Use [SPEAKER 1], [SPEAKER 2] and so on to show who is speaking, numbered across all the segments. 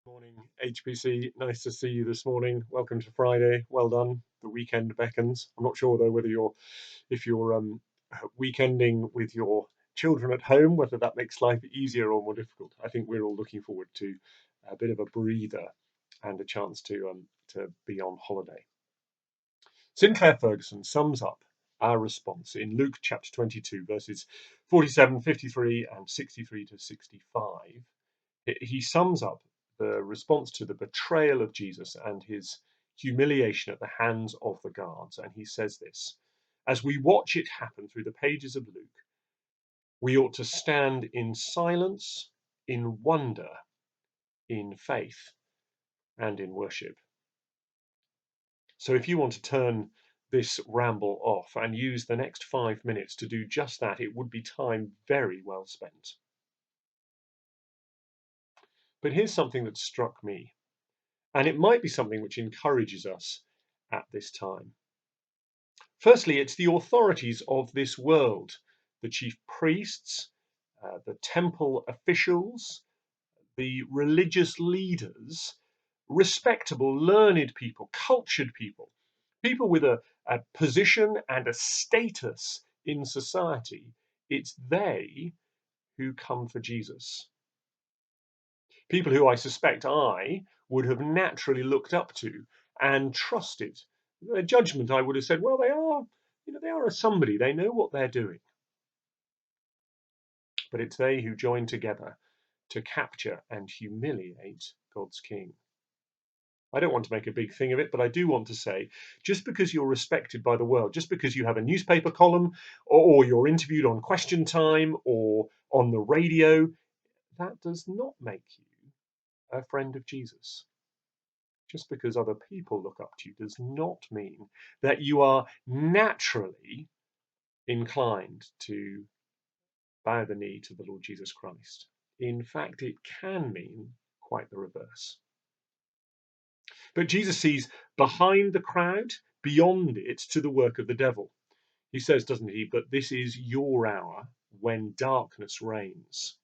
[SPEAKER 1] Morning, HPC. Nice to see you this morning. Welcome to Friday. Well done. The weekend beckons. I'm not sure though whether if you're weekending with your children at home, whether that makes life easier or more difficult. I think we're all looking forward to a bit of a breather and a chance to be on holiday. Sinclair Ferguson sums up our response in Luke chapter 22, verses 47, 53, and 63 to 65. He sums up the response to the betrayal of Jesus and his humiliation at the hands of the guards. And he says this: as we watch it happen through the pages of Luke, we ought to stand in silence, in wonder, in faith, and in worship. So if you want to turn this ramble off and use the next 5 minutes to do just that, it would be time very well spent. But here's something that struck me, and it might be something which encourages us at this time. Firstly, it's the authorities of this world, the chief priests, the temple officials, the religious leaders, respectable, learned people, cultured people, people with a position and a status in society. It's they who come for Jesus. People who I suspect I would have naturally looked up to and trusted. Their judgment, I would have said, well, they are a somebody. They know what they're doing. But it's they who join together to capture and humiliate God's King. I don't want to make a big thing of it, but I do want to say, just because you're respected by the world, just because you have a newspaper column or you're interviewed on Question Time or on the radio, that does not make you a friend of Jesus. Just because other people look up to you does not mean that you are naturally inclined to bow the knee to the Lord Jesus Christ. In fact, it can mean quite the reverse. But Jesus sees behind the crowd, beyond it, to the work of the devil. He says, doesn't he, but this is your hour when darkness reigns.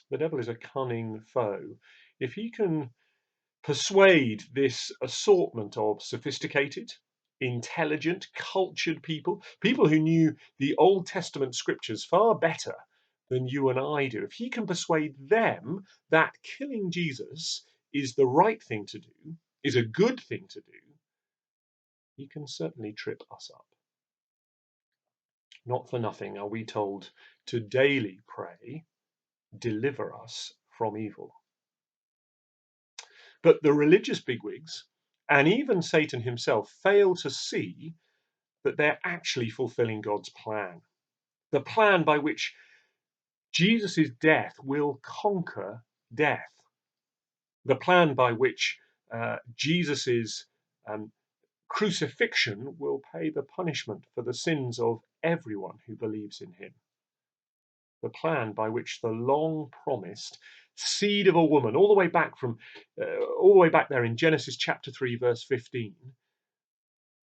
[SPEAKER 1] The devil is a cunning foe. If he can persuade this assortment of sophisticated, intelligent, cultured people, people who knew the Old Testament scriptures far better than you and I do, if he can persuade them that killing Jesus is the right thing to do, is a good thing to do, he can certainly trip us up. Not for nothing are we told to daily pray, deliver us from evil. But the religious bigwigs, and even Satan himself, fail to see that they're actually fulfilling God's plan. The plan by which Jesus' death will conquer death. The plan by which Jesus' crucifixion will pay the punishment for the sins of everyone who believes in him. The plan by which the long-promised seed of a woman, all the way back there in Genesis chapter 3, verse 15,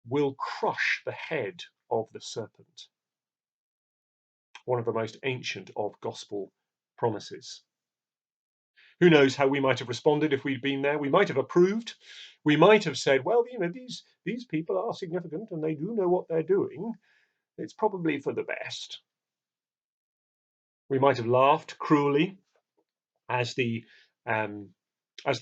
[SPEAKER 1] will crush the head of the serpent. One of the most ancient of gospel promises. Who knows how we might have responded if we'd been there? We might have approved. We might have said, well, these people are significant and they do know what they're doing. It's probably for the best. We might have laughed cruelly as the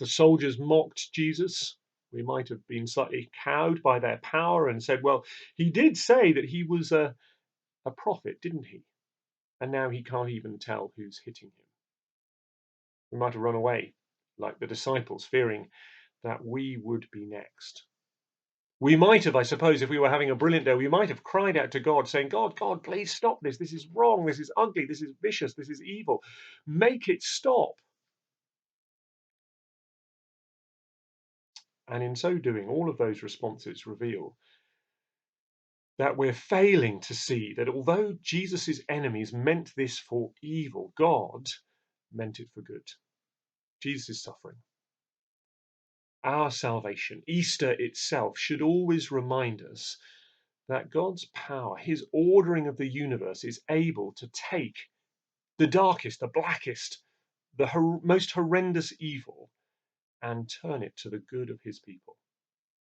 [SPEAKER 1] soldiers mocked Jesus. We might have been slightly cowed by their power and said, well, he did say that he was a prophet, didn't he? And now he can't even tell who's hitting him. We might have run away like the disciples, fearing that we would be next. We might have, I suppose, if we were having a brilliant day, we might have cried out to God saying, God, please stop this. This is wrong. This is ugly. This is vicious. This is evil. Make it stop. And in so doing, all of those responses reveal that we're failing to see that although Jesus' enemies meant this for evil, God meant it for good. Jesus' suffering, our salvation, Easter itself, should always remind us that God's power, his ordering of the universe, is able to take the darkest, the blackest, the most horrendous evil and turn it to the good of his people.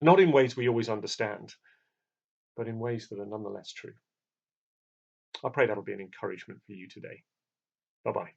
[SPEAKER 1] Not in ways we always understand, but in ways that are nonetheless true. I pray that'll be an encouragement for you today. Bye bye.